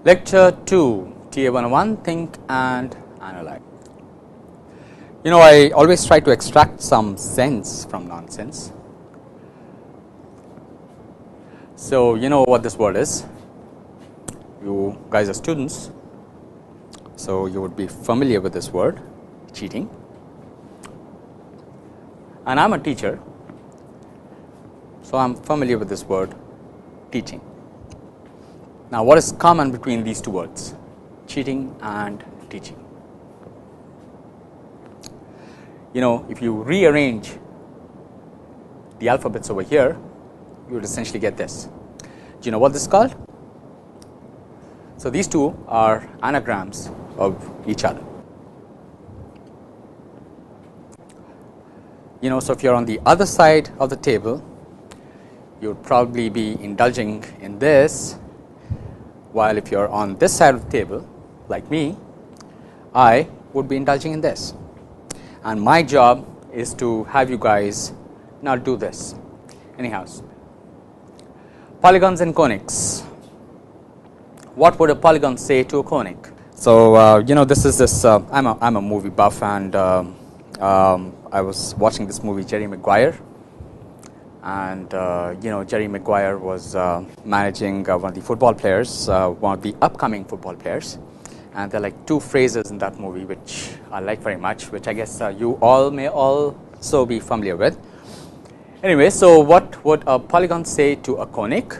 Lecture 2, TA 101, Think and Analyze. You know, I always try to extract some sense from nonsense. So, you know what this word is. You guys are students, so you would be familiar with this word, cheating. And I am a teacher, so I am familiar with this word, teaching. Now, what is common between these two words, cheating and teaching? You know, if you rearrange the alphabets over here, you would essentially get this. Do you know what this is called? So, these two are anagrams of each other. You know, so if you are on the other side of the table, you would probably be indulging in this, while if you are on this side of the table, like me, I would be indulging in this. And my job is to have you guys not do this. Anyhow, polygons and conics. What would a polygon say to a conic? So, you know, this is this, I'm a movie buff, and I was watching this movie, Jerry Maguire. And, you know, Jerry Maguire was managing one of the football players, one of the upcoming football players. And there are like two phrases in that movie which I like very much, which I guess you all may also be familiar with. Anyway, so what would a polygon say to a conic?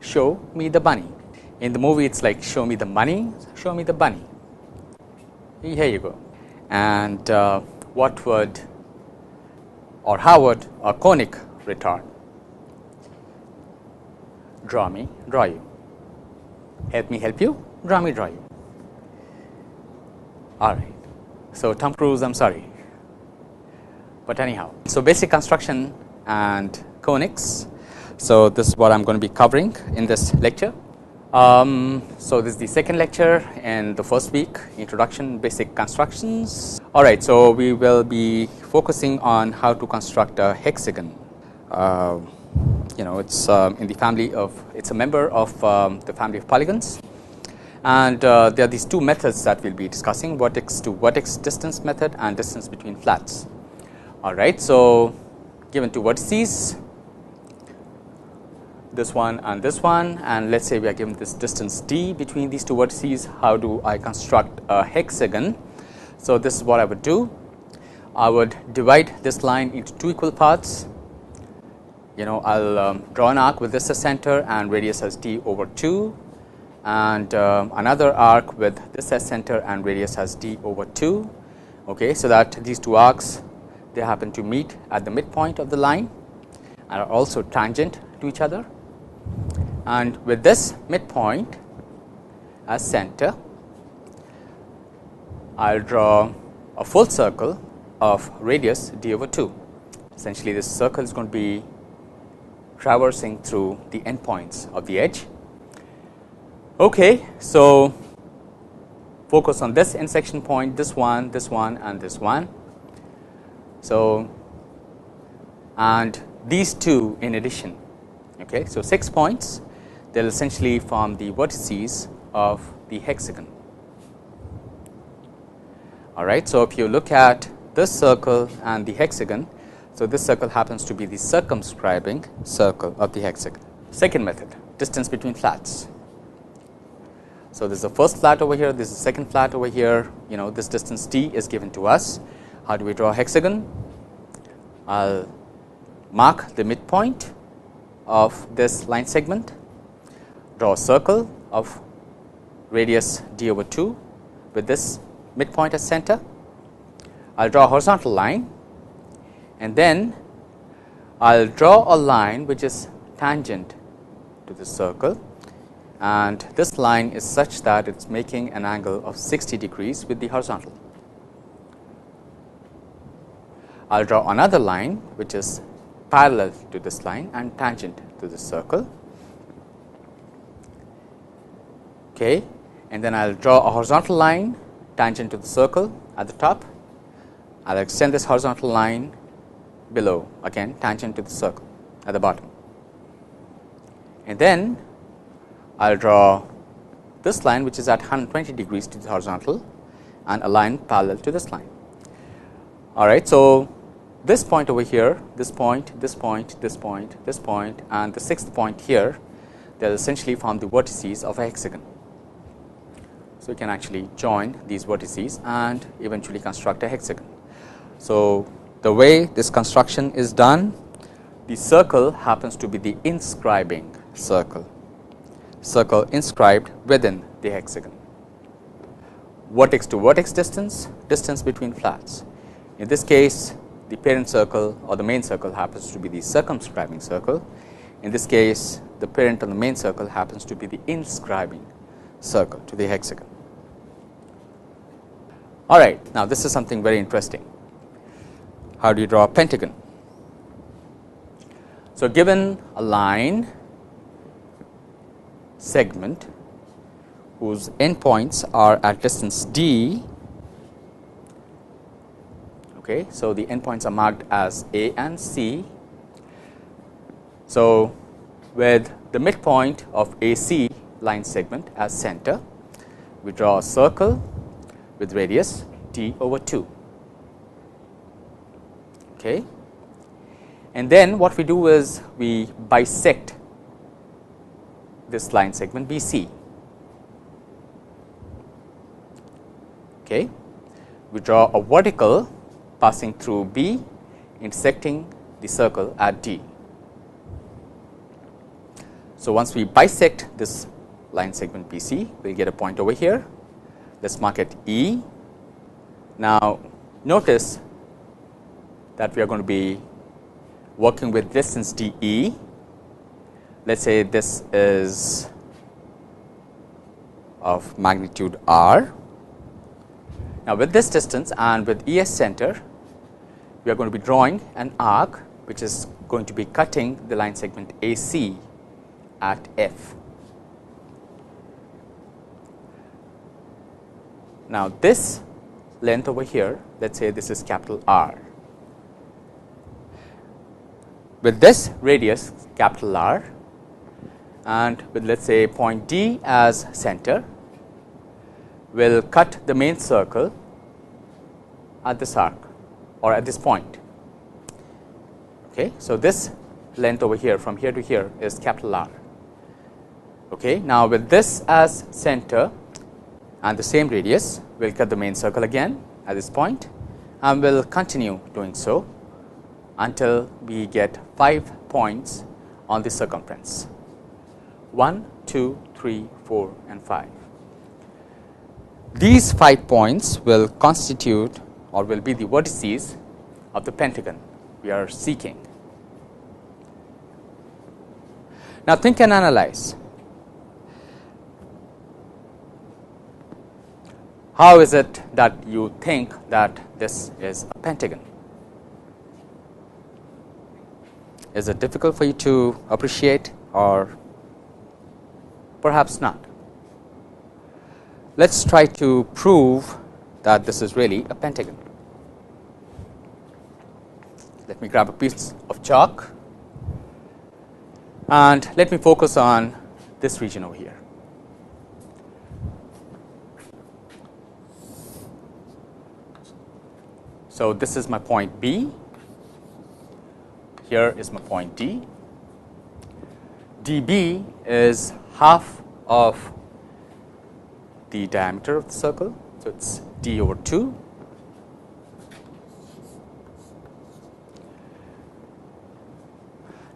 Show me the bunny. In the movie, it's like, show me the money, show me the bunny. Here you go. And what would, or how would a conic retort? Draw me, draw you. Help me, help you. Draw me, draw you. All right. So, Tom Cruise, I'm sorry. But anyhow, so basic construction and conics. So, this is what I'm going to be covering in this lecture. So, this is the second lecture in the first week, Introduction, Basic Constructions. All right. So, we will be focusing on how to construct a hexagon. You know, it's in the family of, it's a member of the family of polygons. And there are these two methods that we'll be discussing, vertex to vertex distance method and distance between flats. All right. So, given two vertices, this one, and let's say we are given this distance d between these two vertices. How do I construct a hexagon? So, this is what I would do. I would divide this line into two equal parts. You know, I'll draw an arc with this as center and radius as d over 2, and another arc with this as center and radius as d over 2. Okay, so that these two arcs, they happen to meet at the midpoint of the line and are also tangent to each other. And with this midpoint as center, I'll draw a full circle of radius d over 2. Essentially, this circle is going to be traversing through the endpoints of the edge. Okay, so focus on this intersection point, this one, and this one. So, and these two in addition. Okay, so 6 points, they'll essentially form the vertices of the hexagon. All right, so if you look at this circle and the hexagon, so this circle happens to be the circumscribing circle of the hexagon. Second method, distance between flats. So, this is the first flat over here, this is the second flat over here. You know, this distance d is given to us. How do we draw a hexagon? I'll mark the midpoint of this line segment, draw a circle of radius d over 2 with this midpoint as center. I'll draw a horizontal line, and then I'll draw a line which is tangent to the circle, and this line is such that it's making an angle of 60 degrees with the horizontal. I'll draw another line which is parallel to this line and tangent to this circle. Okay, and then I'll draw a horizontal line tangent to the circle at the top. I'll extend this horizontal line below, again tangent to the circle at the bottom. And then I'll draw this line which is at 120 degrees to the horizontal and a line parallel to this line. All right. So, this point over here, this point, this point, this point, this point and the sixth point here, they essentially form the vertices of a hexagon. So, you can actually join these vertices and eventually construct a hexagon. So, the way this construction is done, the circle happens to be the inscribing circle inscribed within the hexagon. Vertex to vertex distance, distance between flats. In this case, the parent circle or the main circle happens to be the circumscribing circle. In this case, the parent and the main circle happens to be the inscribing circle to the hexagon. All right. Now, this is something very interesting. How do you draw a pentagon? So, given a line segment whose endpoints are at distance d. Okay, so, the endpoints are marked as A and C. So, with the midpoint of AC line segment as center, we draw a circle with radius d over 2. Okay. And then what we do is we bisect this line segment BC. Okay. We draw a vertical passing through B, intersecting the circle at D. So, once we bisect this line segment BC, we will get a point over here. Let us mark it E. Now, notice that we are going to be working with distance DE. Let us say this is of magnitude R. Now, with this distance and with ES center, we are going to be drawing an arc which is going to be cutting the line segment AC at F. Now, this length over here, let us say this is capital R. With this radius capital R and with let us say point D as center, we will cut the main circle at this arc or at this point. Okay. So, this length over here from here to here is capital R. Okay. Now, with this as center and the same radius, we will cut the main circle again at this point and we will continue doing so until we get 5 points on the circumference 1, 2, 3, 4 and 5. These 5 points will constitute or will be the vertices of the pentagon we are seeking. Now, think and analyze. How is it that you think that this is a pentagon? Is it difficult for you to appreciate or perhaps not? Let us try to prove that this is really a pentagon. Let me grab a piece of chalk and let me focus on this region over here. So, this is my point B, here is my point D. DB is half of the diameter of the circle. So, it is D over 2.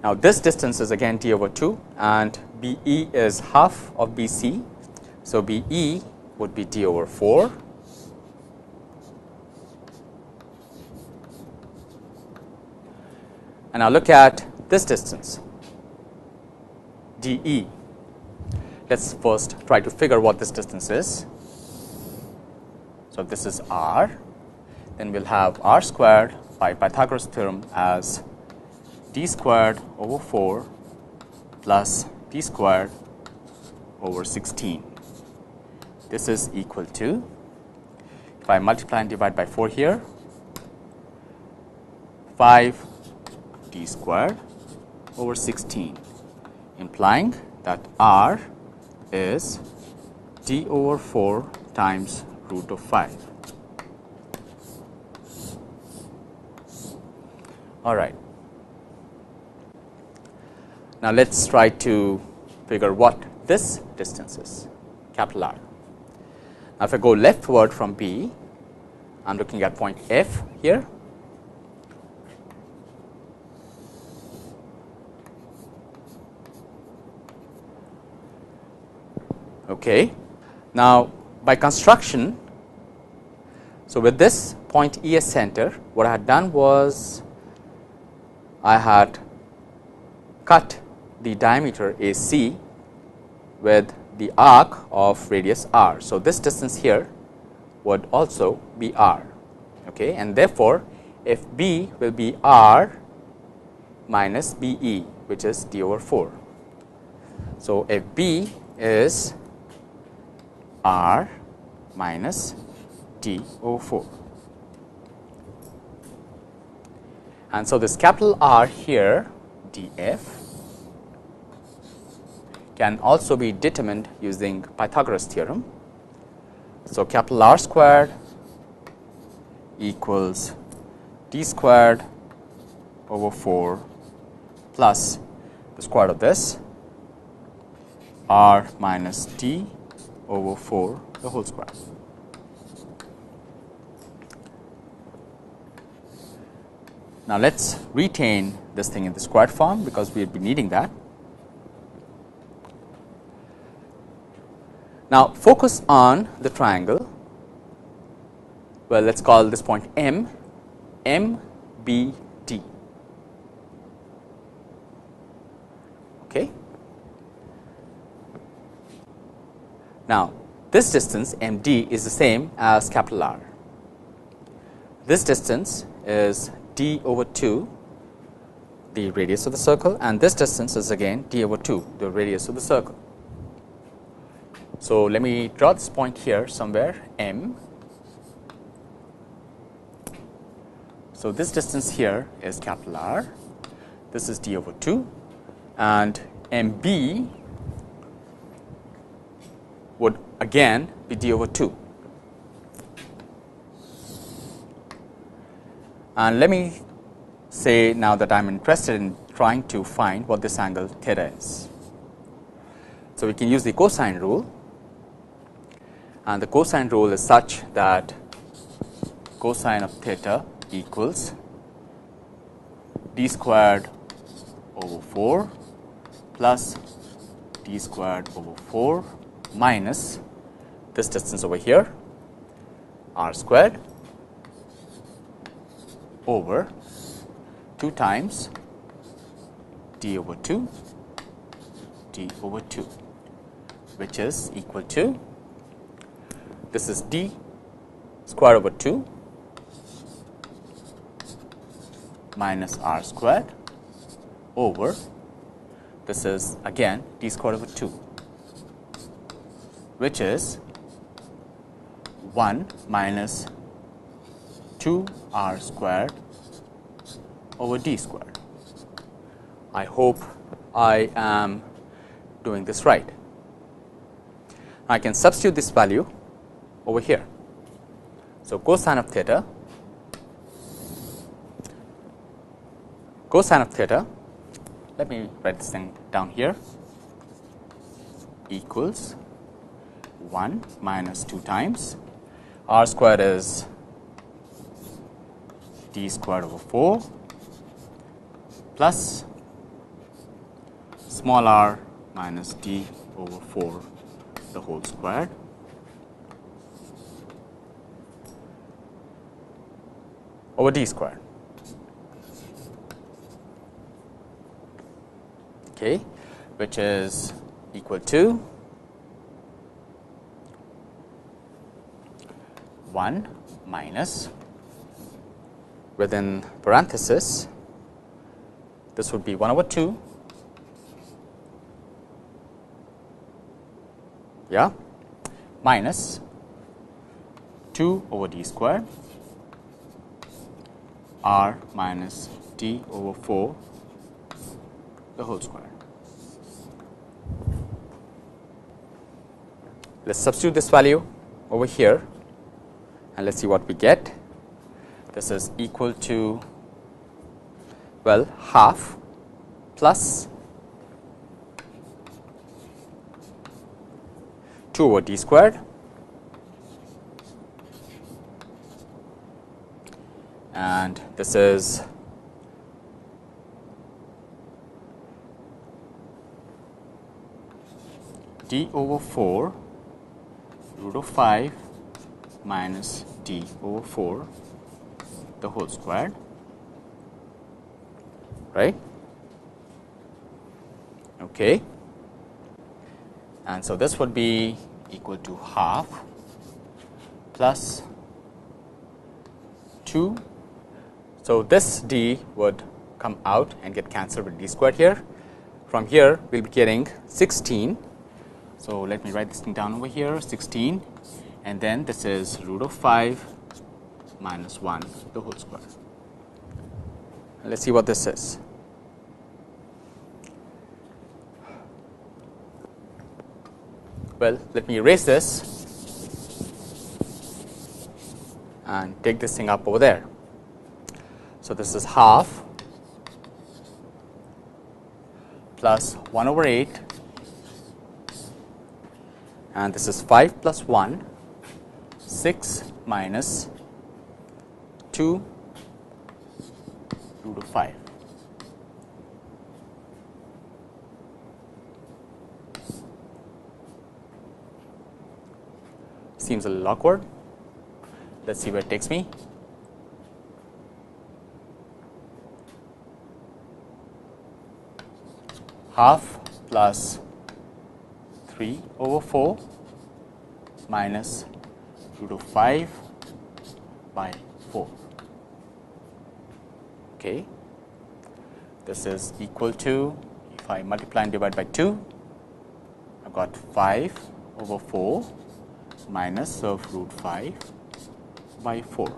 Now, this distance is again D over 2 and BE is half of BC. So, BE would be D over 4. And now, look at this distance DE. Let us first try to figure what this distance is. So, this is R, then we will have R squared by Pythagoras theorem as D squared over 4 plus D squared over 16. This is equal to, if I multiply and divide by 4 here, 5 D squared over 16, implying that R is d over 4 times root of 5. All right. Now, let us try to figure what this distance is, capital R. Now, if I go leftward from B, I am looking at point F here. Okay. Now, by construction, so with this point E as center, what I had done was I had cut the diameter AC with the arc of radius r. So, this distance here would also be r, okay, and therefore, if B will be r minus BE, which is d over 4. So, if B is r minus d over 4, and so this capital R here df can also be determined using Pythagoras theorem. So, capital R squared equals d squared over 4 plus the square root of this r minus d over 4 the whole square. Now, let us retain this thing in the squared form, because we will be needing that. Now, focus on the triangle. Well, let us call this point M, MBD. Okay. Now, this distance MD is the same as capital R. This distance is d over 2, the radius of the circle, and this distance is again d over 2, the radius of the circle. So, let me draw this point here somewhere M. So, this distance here is capital R, this is d over 2, and MB would again be d over 2. And let me say now that I am interested in trying to find what this angle theta is. So, we can use the cosine rule, and the cosine rule is such that cosine of theta equals d squared over 4 plus d squared over 4 minus this distance over here r squared over 2 times d over 2 d over 2, which is equal to, this is d square over 2 minus r squared over, this is again d square over 2, which is 1 minus 2 r squared over d squared. I hope I am doing this right. I can substitute this value over here. So, cosine of theta, let me write this thing down here, equals 1 minus 2 times r squared is d squared over 4 plus small r minus d over 4 the whole squared over d squared. Okay, which is equal to 1 minus, within parenthesis, this would be 1 over 2, yeah, minus 2 over d squared r minus d over 4 the whole square. let's substitute this value over here and let's see what we get. This is equal to, well, half plus 2 over d squared and this is d over 4 root of 5 minus d over 4 the whole squared, right? Okay. And so this would be equal to half plus 2. So this d would come out and get cancelled with d squared here. From here we will be getting 16. So let me write this thing down over here, 16, and then this is root of 5 minus 1 the whole square. Let's see what this is. Well, let me erase this and take this thing up over there. So this is half plus 1 over 8 and this is 5 plus 1, 6 minus 2 root of 5. Seems a little awkward. Let's see where it takes me. Half plus 3 over 4 minus root of 5 by 4. Okay. This is equal to, if I multiply and divide by 2, I've got 5 over 4 minus of root 5 by 4.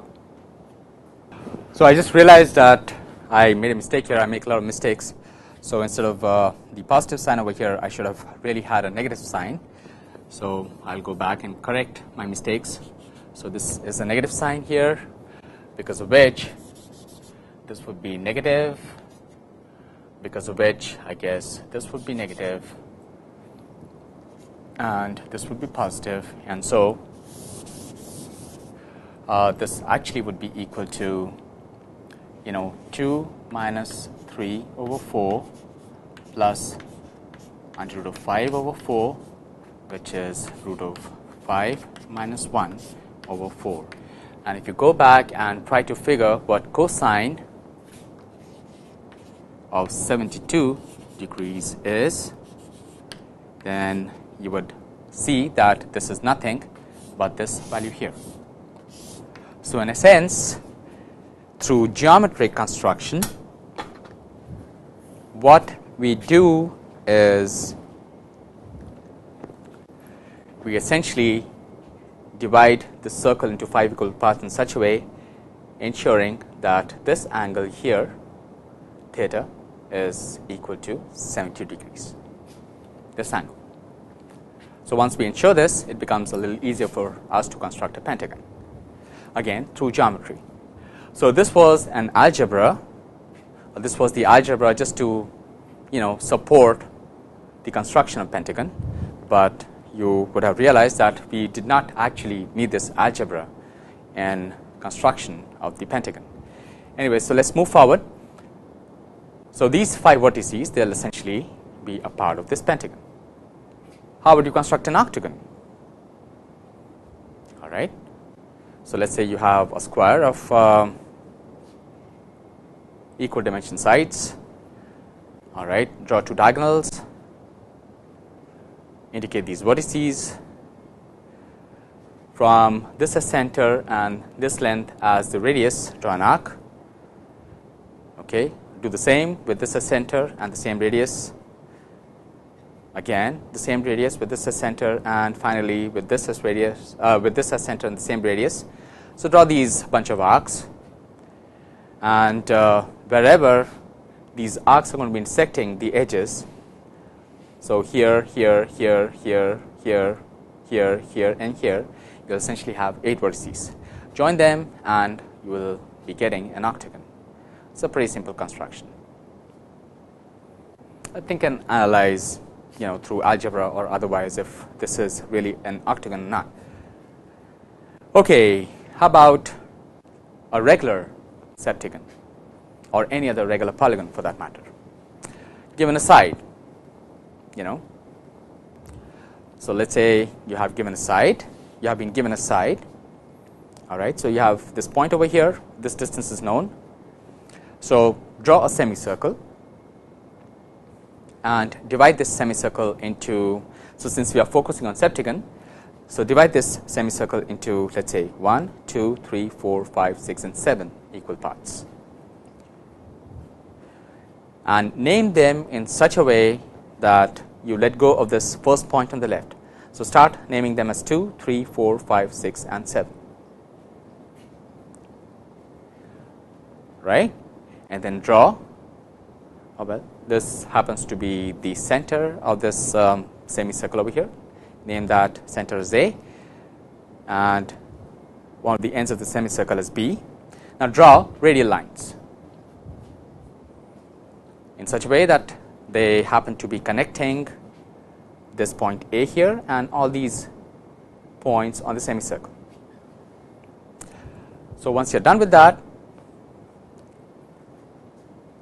So I just realized that I made a mistake here. I make a lot of mistakes. So instead of the positive sign over here, I should have really had a negative sign. So I'll go back and correct my mistakes. So this is a negative sign here, because of which this would be negative, because of which I guess this would be negative, and this would be positive, and so this actually would be equal to, 2 minus 3 over 4 plus under root of 5 over 4, which is root of 5 minus 1 over 4. And if you go back and try to figure what cosine of 72 degrees is, then you would see that this is nothing but this value here. So in a sense, through geometric construction, what we do is we essentially divide the circle into 5 equal parts in such a way, ensuring that this angle here, theta, is equal to 70 degrees, this angle. So once we ensure this, it becomes a little easier for us to construct a pentagon, again through geometry. So this was an algebra, this was the algebra just to support the construction of pentagon, but you would have realized that we did not actually need this algebra in construction of the pentagon. Anyway, so let's move forward. So these 5 vertices, they'll essentially be a part of this pentagon. How would you construct an octagon? All right. So let's say you have a square of equal dimension sides. All right. Draw 2 diagonals. Indicate these vertices. From this as center and this length as the radius, draw an arc. Okay. Do the same with this as center and the same radius. Again, the same radius with this as center, and finally with this as radius, with this as center and the same radius. So draw these bunch of arcs, and wherever these arcs are going to be intersecting the edges. So here, here, here, here, here, here, here and here, you will essentially have 8 vertices. Join them and you will be getting an octagon. It's a pretty simple construction. I think can analyze through algebra or otherwise if this is really an octagon or not. Okay, how about a regular septagon or any other regular polygon for that matter, given a side, So let's say you have given a side, you have been given a side, all right. So you have this point over here, this distance is known. So draw a semicircle and divide this semicircle into, so since we are focusing on septagon, so divide this semicircle into, let's say 1, 2, 3, 4, 5, 6 and 7 equal parts, and name them in such a way that you let go of this first point on the left. So start naming them as 2, 3, 4, 5, 6 and 7, right, and then draw. Oh, well, this happens to be the center of this semicircle over here. Name that center as A, and one of the ends of the semicircle is B. Now draw radial lines in such a way that they happen to be connecting this point A here and all these points on the semicircle. So once you are done with that,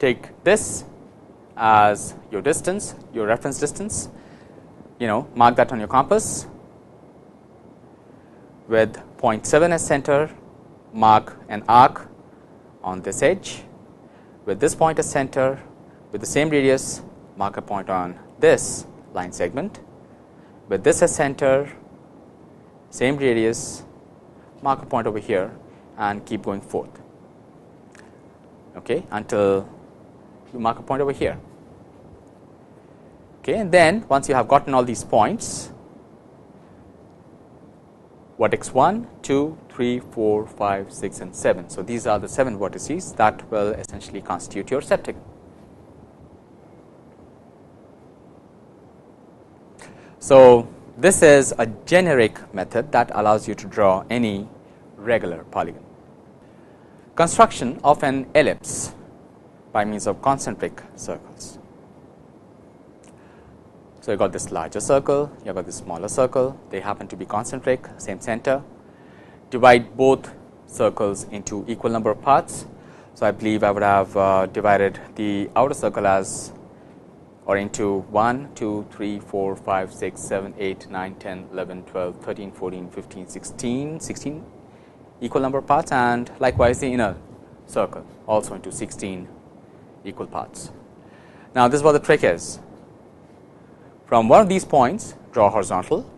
take this as your distance, your reference distance, mark that on your compass with point 7 as center, mark an arc on this edge with this point as center, with the same radius mark a point on this line segment, with this as center, same radius, mark a point over here and keep going forth, okay, until you mark a point over here. Okay, and then once you have gotten all these points, vertex 1, 2, 3, 4, 5, 6 and 7. So these are the 7 vertices that will essentially constitute your septagon. So this is a generic method that allows you to draw any regular polygon. Construction of an ellipse by means of concentric circles. So you got this larger circle, you got this smaller circle, they happen to be concentric, same center. Divide both circles into equal number of parts. So I believe I would have divided the outer circle as or into 1, 2, 3, 4, 5, 6, 7, 8, 9, 10, 11, 12, 13, 14, 15, 16 equal number of parts, and likewise the inner circle also into 16 equal parts. Now this is what the trick is. From one of these points draw horizontal,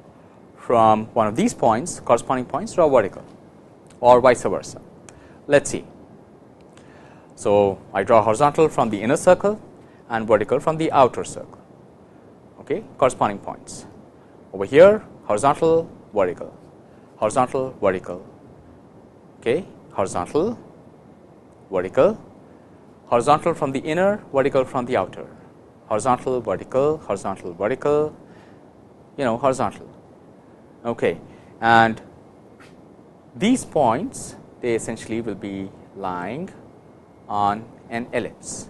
from one of these points corresponding points draw vertical, or vice versa. Let's see. So I draw horizontal from the inner circle and vertical from the outer circle, okay, corresponding points. Over here horizontal, vertical, horizontal, vertical, okay, horizontal, vertical, horizontal from the inner, vertical from the outer, horizontal, vertical, horizontal, vertical, horizontal, okay. And these points, they essentially will be lying on an ellipse.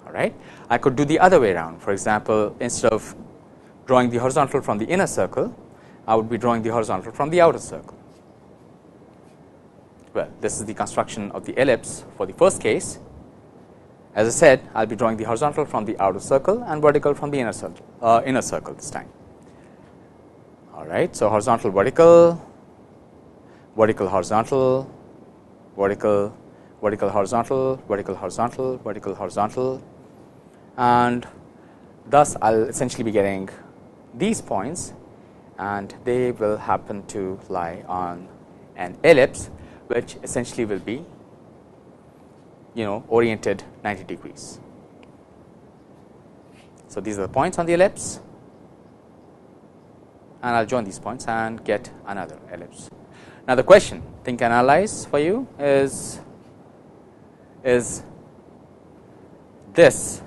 All right. I could do the other way around. For example, instead of drawing the horizontal from the inner circle, I would be drawing the horizontal from the outer circle. Well, this is the construction of the ellipse for the first case. As I said, I will be drawing the horizontal from the outer circle and vertical from the inner circle this time. All right. So horizontal, vertical, vertical, horizontal, vertical, vertical, horizontal, vertical, horizontal, vertical, horizontal, and thus I will essentially be getting these points, and they will happen to lie on an ellipse, which essentially will be oriented 90 degrees. So these are the points on the ellipse, and I will join these points and get another ellipse. Now the question, think and analyze for you is this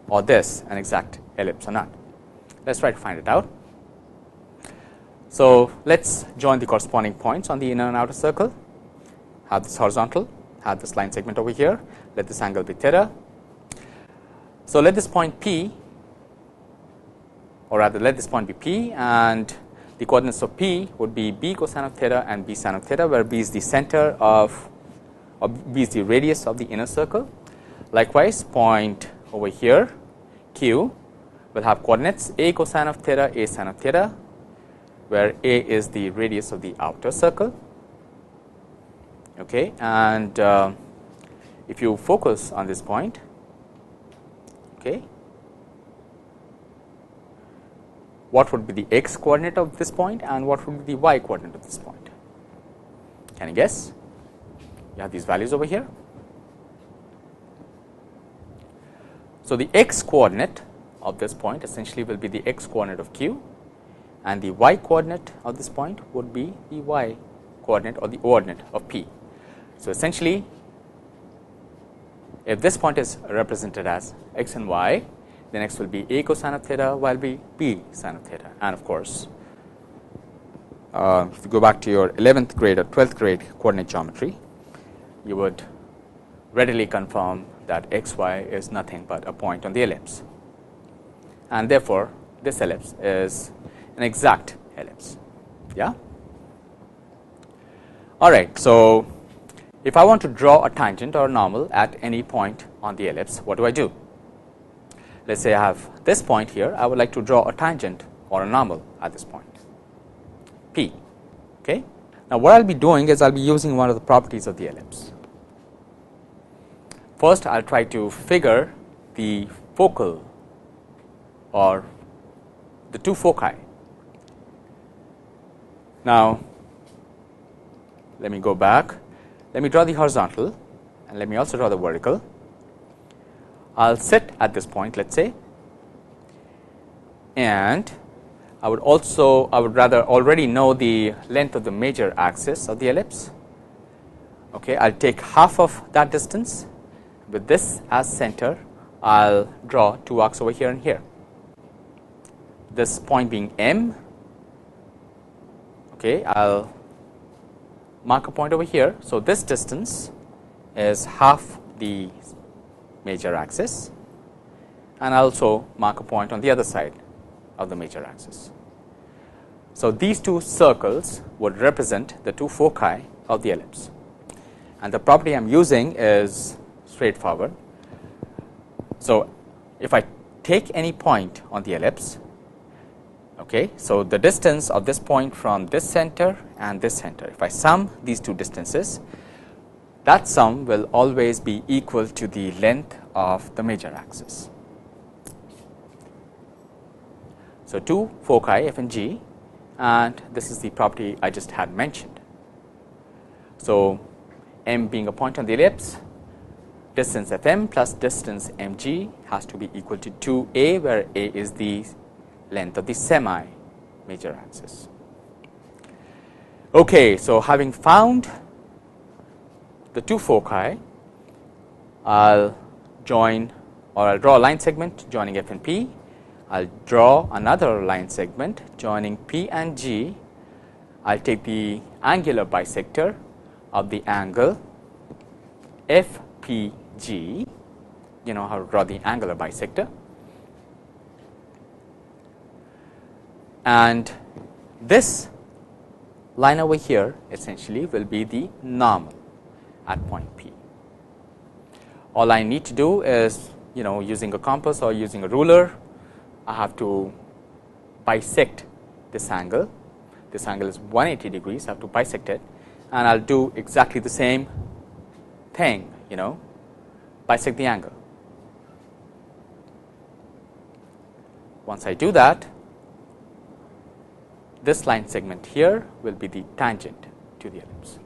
or this an exact ellipse or not. Let us try to find it out. So, let us join the corresponding points on the inner and outer circle, have this horizontal, have this line segment over here, let this angle be theta. So, let this point P, or rather let this point be P, and the coordinates of P would be B cosine of theta and B sin of theta, where B is the center of, or B is the radius of the inner circle. Likewise, point over here Q will have coordinates A cosine of theta, A sin of theta, where A is the radius of the outer circle. Okay, and if you focus on this point, okay, what would be the x coordinate of this point and what would be the y coordinate of this point? Can you guess? You have these values over here. So, the x coordinate of this point essentially will be the x coordinate of Q, and the y coordinate of this point would be the y coordinate or the ordinate of P. So, essentially if this point is represented as x and y, then x will be A cosine of theta, y will be B sin of theta, and of course, if you go back to your 11th grade or 12th grade coordinate geometry, you would readily confirm that x y is nothing but a point on the ellipse, and therefore, this ellipse is an exact ellipse. Yeah. All right. So, if I want to draw a tangent or a normal at any point on the ellipse, what do I do? Let us say I have this point here, I would like to draw a tangent or a normal at this point P. Okay. Now, what I will be doing is I will be using one of the properties of the ellipse. First, I will try to figure the focal or the two foci. Now, let me go back, let me draw the horizontal and let me also draw the vertical. I will sit at this point, let us say, and I would rather already know the length of the major axis of the ellipse. Okay, I will take half of that distance. With this as center, I will draw two arcs over here and here. This point being M, okay, I will mark a point over here. So, this distance is half the major axis, and I also mark a point on the other side of the major axis. So, these two circles would represent the two foci of the ellipse, and the property I am using is straightforward. So, if I take any point on the ellipse, okay, so the distance of this point from this center and this center, if I sum these two distances, that sum will always be equal to the length of the major axis. So, two foci F and G, and this is the property I just had mentioned. So, M being a point on the ellipse, distance Fm plus distance Mg has to be equal to 2a, where a is the length of the semi major axis. Okay, so having found the two foci, I'll join, or I'll draw a line segment joining F and P. I'll draw another line segment joining P and G. I'll take the angular bisector of the angle FPG. You know how to draw the angular bisector. And this line over here essentially will be the normal at point P. All I need to do is, using a compass or using a ruler, I have to bisect this angle. This angle is 180 degrees, I have to bisect it, and I'll do exactly the same thing, bisect the angle. Once I do that, this line segment here will be the tangent to the ellipse.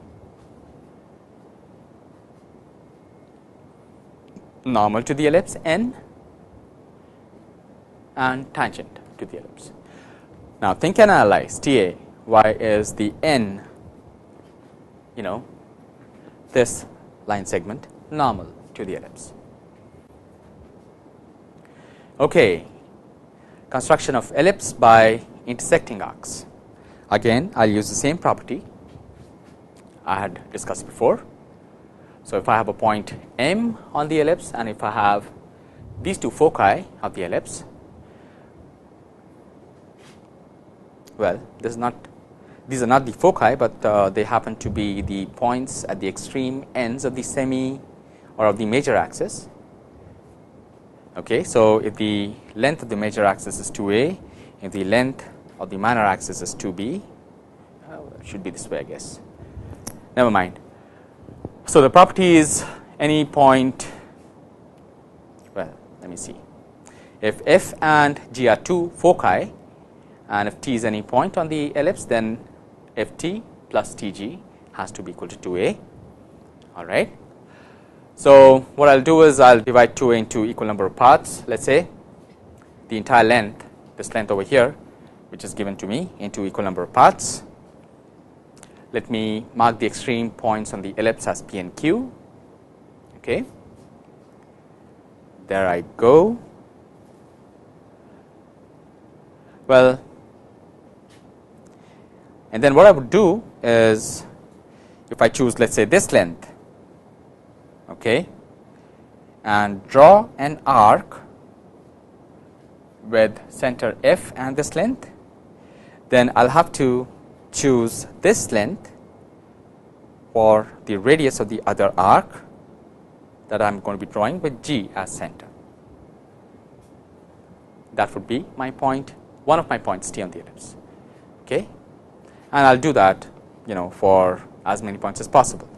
Normal to the ellipse N and tangent to the ellipse. Now, think and analyze TA. Why is the N, this line segment normal to the ellipse? Okay, construction of ellipse by intersecting arcs. Again, I will use the same property I had discussed before. So, if I have a point M on the ellipse and if I have these two foci of the ellipse, well, these are not the foci, but they happen to be the points at the extreme ends of the semi or of the major axis. Okay, so, if the length of the major axis is 2a, if the length of the minor axis is 2b, it should be this way, I guess. Never mind. So, the property is any point, well, let me see. If f and g are two foci and if t is any point on the ellipse, then f t plus t g has to be equal to 2a. All right. So, what I will do is I will divide 2a into equal number of parts. Let us say the entire length, this length over here, which is given to me, into equal number of parts. Let me mark the extreme points on the ellipse as p and q. Okay. There I go. Well, and then what I would do is, if I choose, let us say, this length, okay, and draw an arc with center f and this length, then I will have to choose this length for the radius of the other arc that I am going to be drawing with g as center. That would be my point, one of my points t on the ellipse. Okay, and I will do that, for as many points as possible.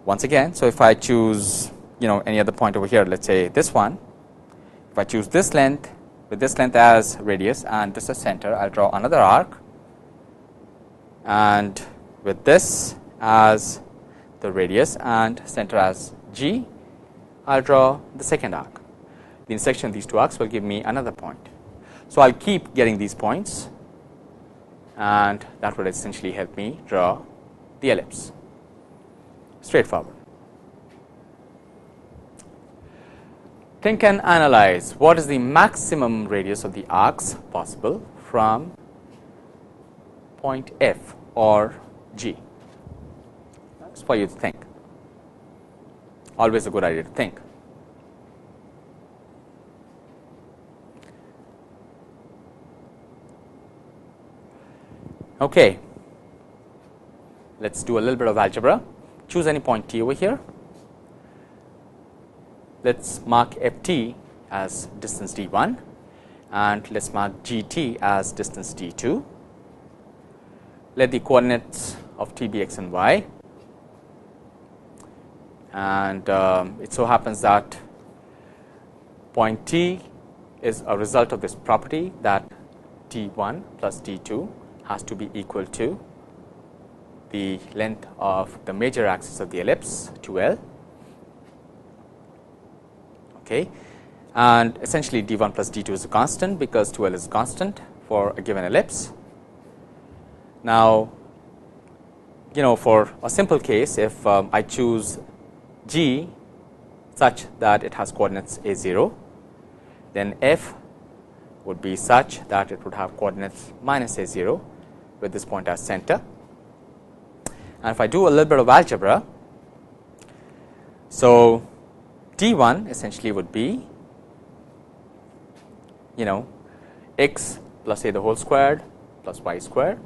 Once again, so if I choose, any other point over here, let us say this one, if I choose this length with this length as radius and this as center, I will draw another arc, and with this as the radius and center as g, I will draw the second arc. The intersection of these two arcs will give me another point. So, I will keep getting these points, and that would essentially help me draw the ellipse. Straightforward. Think and analyze what is the maximum radius of the arcs possible from point F or G. That's for you to think. Always a good idea to think. Okay. Let us do a little bit of algebra. Choose any point t over here. Let us mark f t as distance d1 and let us mark g t as distance d2. Let the coordinates of t be x and y, and it so happens that point t is a result of this property that d1 plus d2 has to be equal to the length of the major axis of the ellipse 2l. Okay. And essentially d1 plus d2 is a constant because 2l is constant for a given ellipse. Now, for a simple case, if I choose g such that it has coordinates a0, then f would be such that it would have coordinates minus a0 with this point as center. And if I do a little bit of algebra, so d1 essentially would be x plus a the whole squared plus y squared,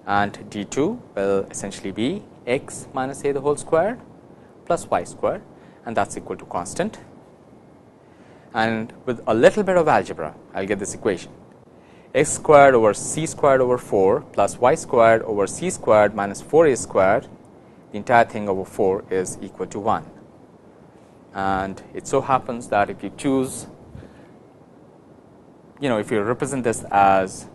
and d2 will essentially be x minus a the whole squared plus y squared, and that is equal to constant. And with a little bit of algebra, I will get this equation: x squared over c squared over 4 plus y squared over c squared minus 4a squared, the entire thing over 4 is equal to 1. And it so happens that if you choose, if you represent this as,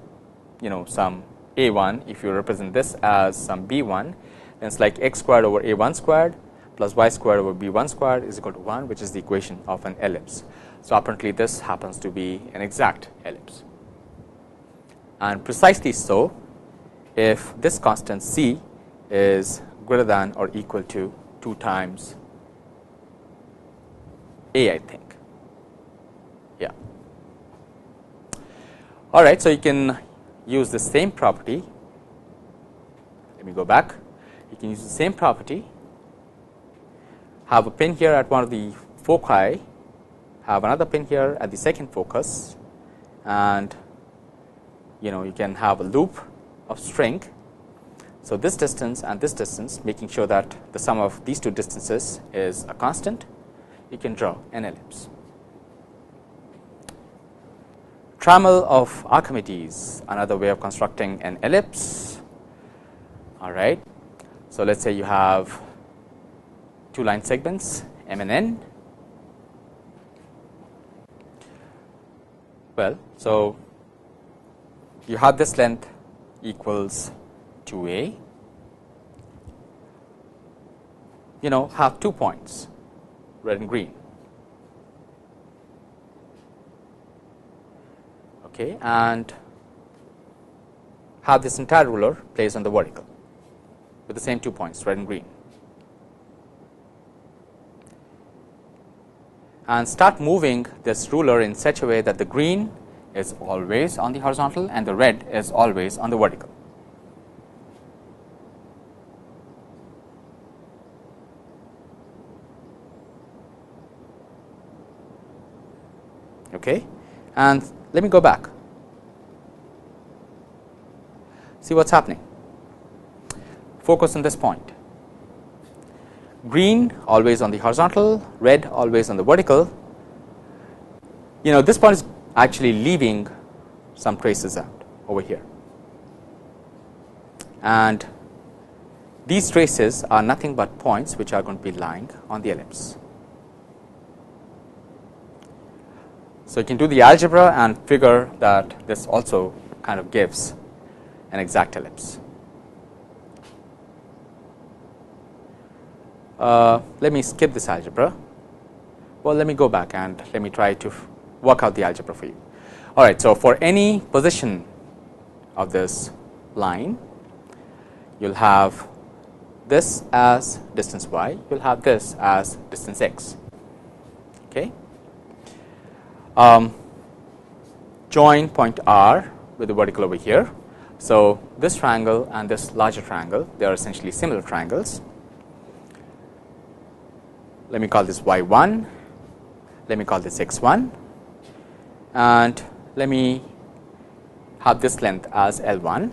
some a1, if you represent this as some b1, then it's like x squared over a1 squared plus y squared over b1 squared is equal to 1, which is the equation of an ellipse. So, apparently, this happens to be an exact ellipse. And precisely so, if this constant c is greater than or equal to 2 times a, I think. Yeah. All right, so you can use the same property. Let me go back. You can use the same property, have a pin here at one of the foci, have another pin here at the second focus, and you can have a loop of string. So this distance and this distance, making sure that the sum of these two distances is a constant, you can draw an ellipse. Trammel of Archimedes, another way of constructing an ellipse. All right. So let's say you have two line segments, M and N. Well, so you have this length equals 2a. Have 2 points, red and green. Okay, and have this entire ruler placed on the vertical with the same 2 points, red and green. And start moving this ruler in such a way that the green is always on the horizontal and the red is always on the vertical. Okay, and let me go back. See what's happening. Focus on this point. Green always on the horizontal, red always on the vertical. This point is actually leaving some traces out over here, and these traces are nothing but points which are going to be lying on the ellipse. So you can do the algebra and figure that this also kind of gives an exact ellipse. Let me skip this algebra. Well, let me go back and let me try to work out the algebra for you. All right, so for any position of this line, you'll have this as distance y, you'll have this as distance x. Okay. Join point R with the vertical over here. So this triangle and this larger triangle, they are essentially similar triangles. Let me call this y1, let me call this x1, and let me have this length as L1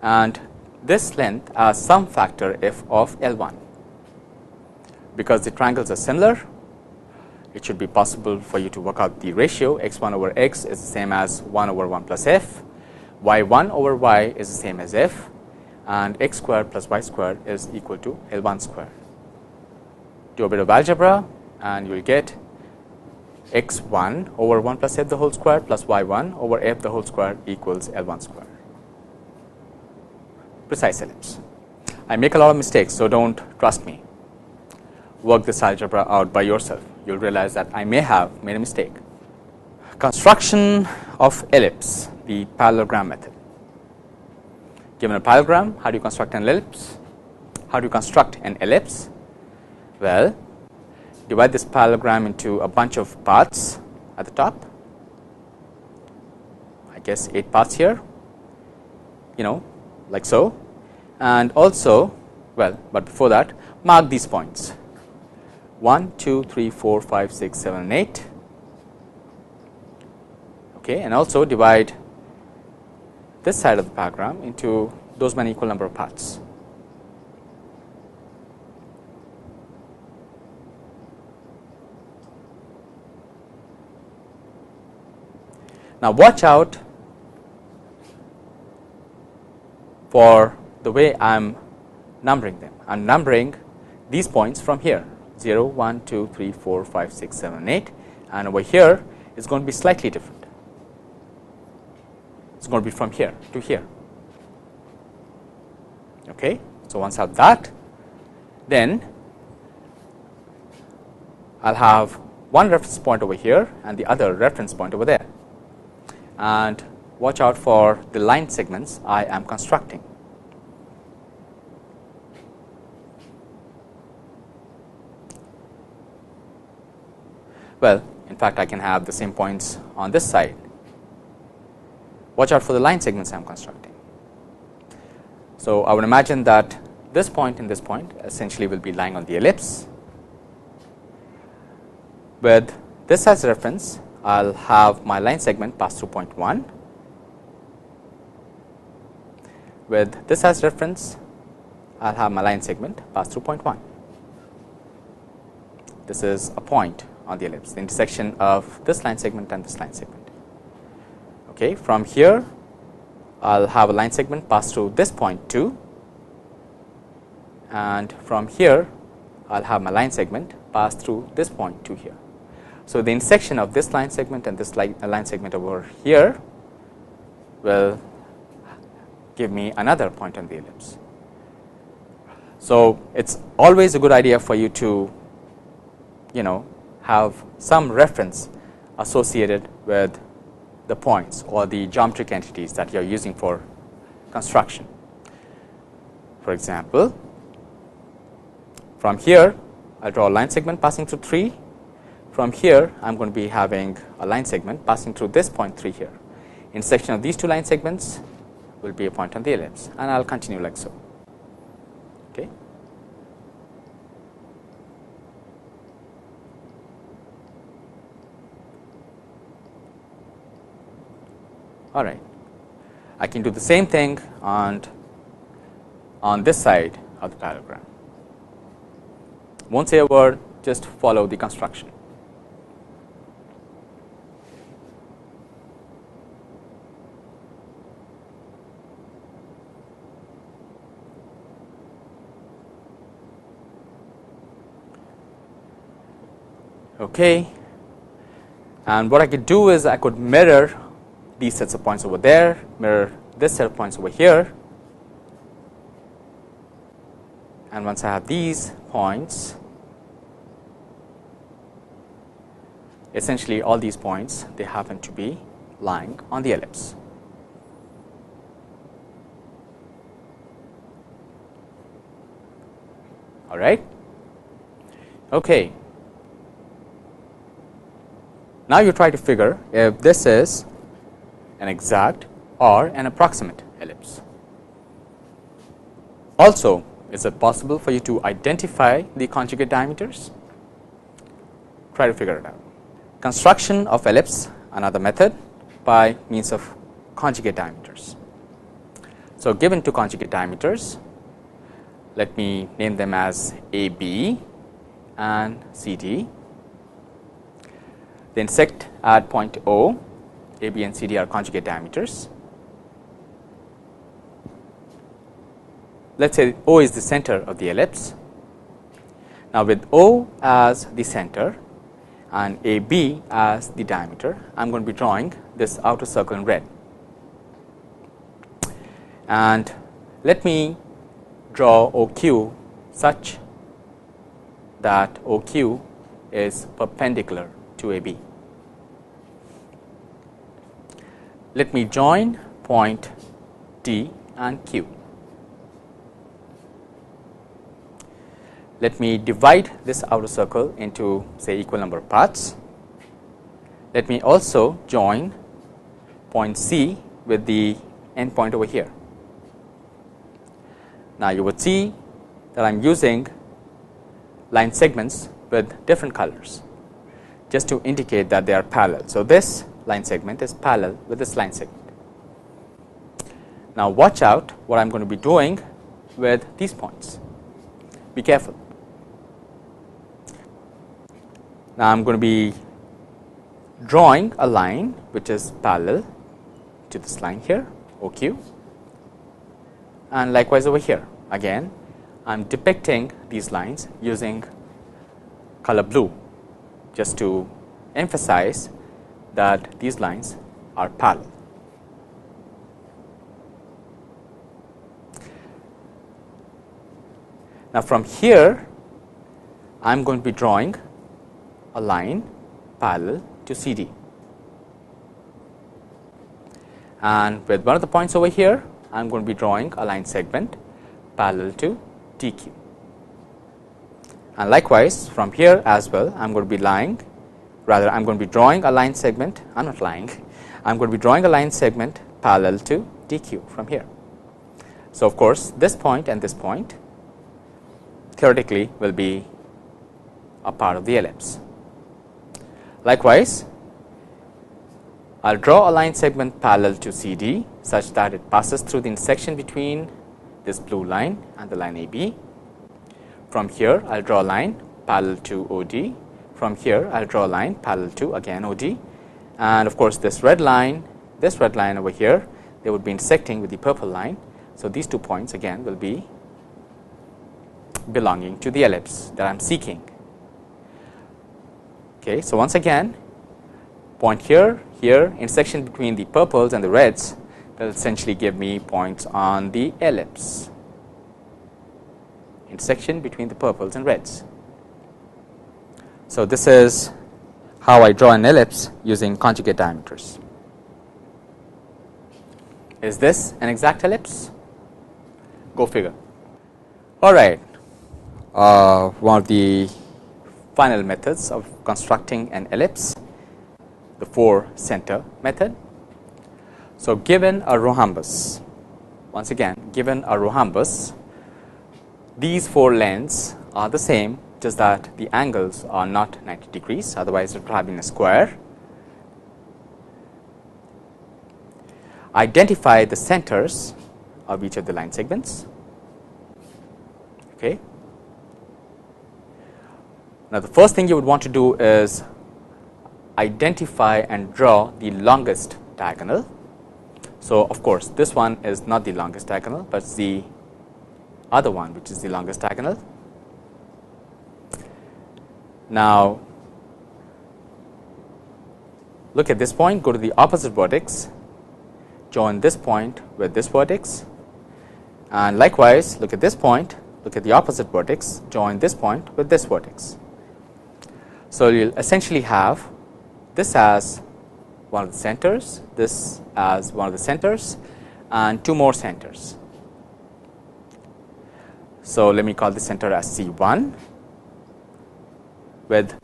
and this length as some factor f of L1. Because the triangles are similar, it should be possible for you to work out the ratio. X1 over x is the same as 1 over 1 plus f, y1 over y is the same as f, and x squared plus y squared is equal to L1 squared. Do a bit of algebra and you will get x1 over 1 plus f the whole square plus y1 over f the whole square equals L1 square. Precise ellipse. I make a lot of mistakes, so don't trust me. Work this algebra out by yourself. You'll realize that I may have made a mistake. Construction of ellipse, the parallelogram method. Given a parallelogram, how do you construct an ellipse? How do you construct an ellipse? Well, divide this parallelogram into a bunch of parts at the top. I guess 8 parts here, like so. And also, well, but before that, mark these points. 1, 2, 3, 4, 5, 6, 7, and 8. Okay, and also divide this side of the parallelogram into those many equal number of parts. Now watch out for the way I am numbering them. I am numbering these points from here, 0, 1, 2, 3, 4, 5, 6, 7, 8, and over here it's going to be slightly different. It's going to be from here to here. Okay, so once I have that, then I'll have one reference point over here and the other reference point over there. And watch out for the line segments I am constructing. Well, in fact, I can have the same points on this side. watch out for the line segments I am constructing. So, I would imagine that this point and this point essentially will be lying on the ellipse. With this as reference, I will have my line segment pass through point 1. With this as reference, I will have my line segment pass through point 1. This is a point on the ellipse, the intersection of this line segment and this line segment. Okay, from here, I will have a line segment pass through this point 2, and from here, I will have my line segment pass through this point 2 here. So, the intersection of this line segment and this line segment over here will give me another point on the ellipse. So, it is always a good idea for you to have some reference associated with the points or the geometric entities that you are using for construction. For example, from here I will draw a line segment passing through 3. From here I am going to be having a line segment passing through this point 3 here. Intersection of these two line segments will be a point on the ellipse, and I will continue like so. Okay. All right. I can do the same thing on this side of the parallelogram. Won't say a word, just follow the construction. Okay, and what I could do is I could mirror these sets of points over there, mirror this set of points over here, and once I have these points, essentially all these points, they happen to be lying on the ellipse. All right. Okay. Now you try to figure if this is an exact or an approximate ellipse. Also, is it possible for you to identify the conjugate diameters? Try to figure it out. Construction of ellipse, another method by means of conjugate diameters. So, given two conjugate diameters, let me name them as AB and CD. They intersect at point O. AB and CD are conjugate diameters. Let us say O is the center of the ellipse. Now, with O as the center and AB as the diameter, I am going to be drawing this outer circle in red. And let me draw OQ such that OQ is perpendicular to AB. Let me join point D and Q. Let me divide this outer circle into, say, equal number of parts. Let me also join point C with the end point over here. Now, you would see that I am using line segments with different colors, just to indicate that they are parallel. So, this line segment is parallel with this line segment. Now, watch out what I am going to be doing with these points. Be careful. Now, I am going to be drawing a line which is parallel to this line here, OQ, and likewise over here. Again, I am depicting these lines using color blue, just to emphasize that these lines are parallel. Now, from here I am going to be drawing a line parallel to CD, and with one of the points over here I am going to be drawing a line segment parallel to DQ. And likewise from here as well, I am going to be I am going to be drawing a line segment, I am not lying, I am going to be drawing a line segment parallel to DQ from here. So, of course, this point and this point theoretically will be a part of the ellipse. Likewise, I will draw a line segment parallel to CD such that it passes through the intersection between this blue line and the line AB. From here, I will draw a line parallel to OD. From here, I will draw a line parallel to again OD, and of course, this red line over here, they would be intersecting with the purple line. So, these 2 points again will be belonging to the ellipse that I am seeking. Okay, so, once again, point here, here, intersection between the purples and the reds will essentially give me points on the ellipse, intersection between the purples and reds. So, this is how I draw an ellipse using conjugate diameters. Is this an exact ellipse? Go figure. All right. One of the final methods of constructing an ellipse, the 4-center method. So, given a rhombus, once again, given a rhombus, these 4 lengths are the same, just that the angles are not 90 degrees, otherwise it would have been a square. Identify the centers of each of the line segments. Okay. Now, the first thing you would want to do is identify and draw the longest diagonal. So, of course, this one is not the longest diagonal, but the other one which is the longest diagonal. Now, look at this point, go to the opposite vertex, join this point with this vertex, and likewise look at this point, look at the opposite vertex, join this point with this vertex. So, you will essentially have this as one of the centers, this as one of the centers, and 2 more centers. So, let me call this center as C1, with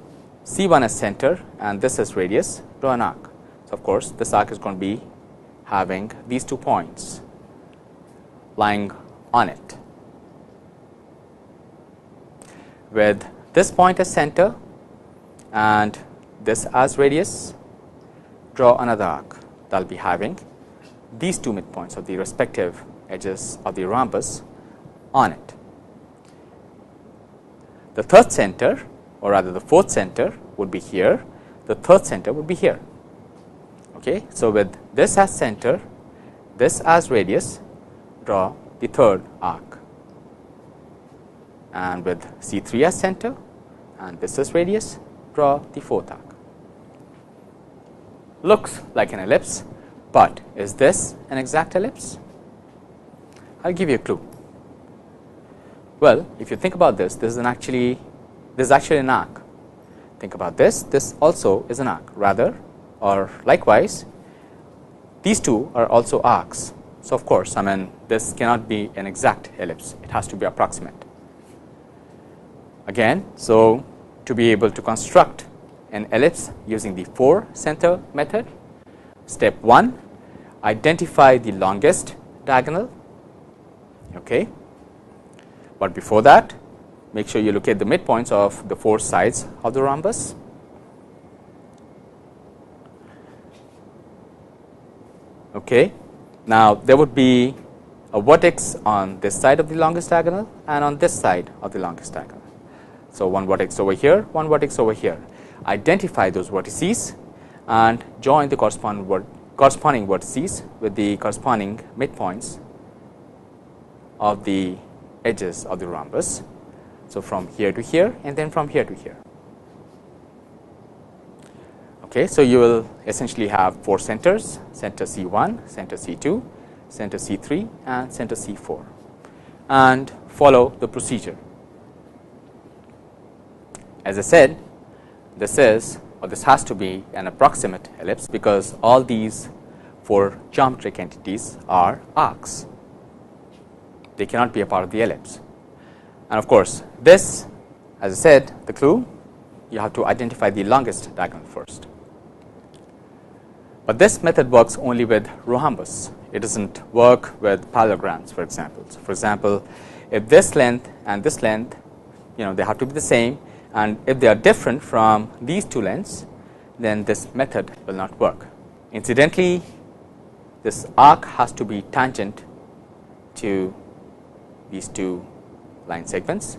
C1 as center and this as radius, draw an arc. So, of course, this arc is going to be having these 2 points lying on it, with this point as center and this as radius, draw another arc that will be having these 2 midpoints of the respective edges of the rhombus on it. The 3rd center, or rather the 4th center, would be here, the 3rd center would be here. Okay. So, with this as center, this as radius, draw the 3rd arc, and with C3 as center and this as radius, draw the 4th arc. Looks like an ellipse, but is this an exact ellipse? I will give you a clue. Well, if you think about this, this is actually an arc. Think about this, this also is an arc, rather, or likewise, these 2 are also arcs. So, of course, I mean, this cannot be an exact ellipse, it has to be approximate. Again, so to be able to construct an ellipse using the 4-center method, step 1, identify the longest diagonal. Okay. But before that, make sure you locate the midpoints of the 4 sides of the rhombus. Okay. Now, there would be a vertex on this side of the longest diagonal and on this side of the longest diagonal. So, one vertex over here, one vertex over here. Identify those vertices and join the corresponding vertices with the corresponding midpoints of the edges of the rhombus. So, from here to here and then from here to here. Okay. So, you will essentially have 4 centers, center C1, center C2, center C3 and center C4, and follow the procedure. As I said, this is, or this has to be, an approximate ellipse, because all these 4 geometric entities are arcs. They cannot be a part of the ellipse. And of course, this, as I said, the clue, you have to identify the longest diagonal first. But this method works only with rhombus. It doesn't work with parallelograms, for example. So for example, if this length and this length, they have to be the same, and if they are different from these two lengths, then this method will not work. Incidentally, this arc has to be tangent to these two line segments.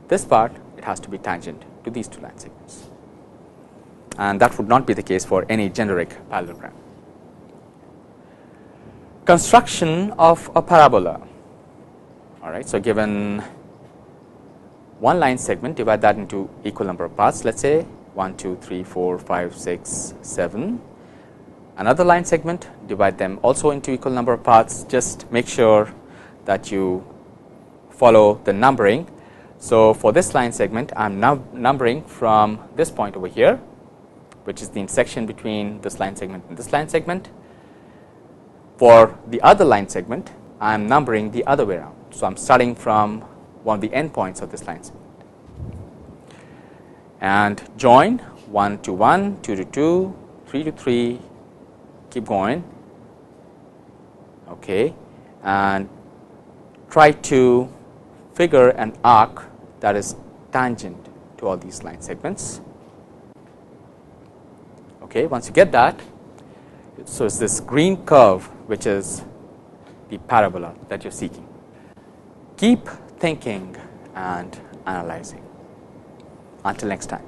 This part, it has to be tangent to these two line segments, and that would not be the case for any generic parallelogram. Construction of a parabola. All right, so given one line segment, divide that into equal number of parts. Let's say 1, 2, 3, 4, 5, 6, 7. Another line segment, divide them also into equal number of parts. Just make sure that you follow the numbering. So for this line segment, I am now numbering from this point over here, which is the intersection between this line segment and this line segment. For the other line segment, I am numbering the other way around. So I am starting from one of the endpoints of this line segment, and join 1 to 1, 2 to 2, 3 to 3, keep going, okay, and try to figure an arc that is tangent to all these line segments. Okay, once you get that, so it's this green curve which is the parabola that you're seeking. Keep thinking and analyzing. Until next time.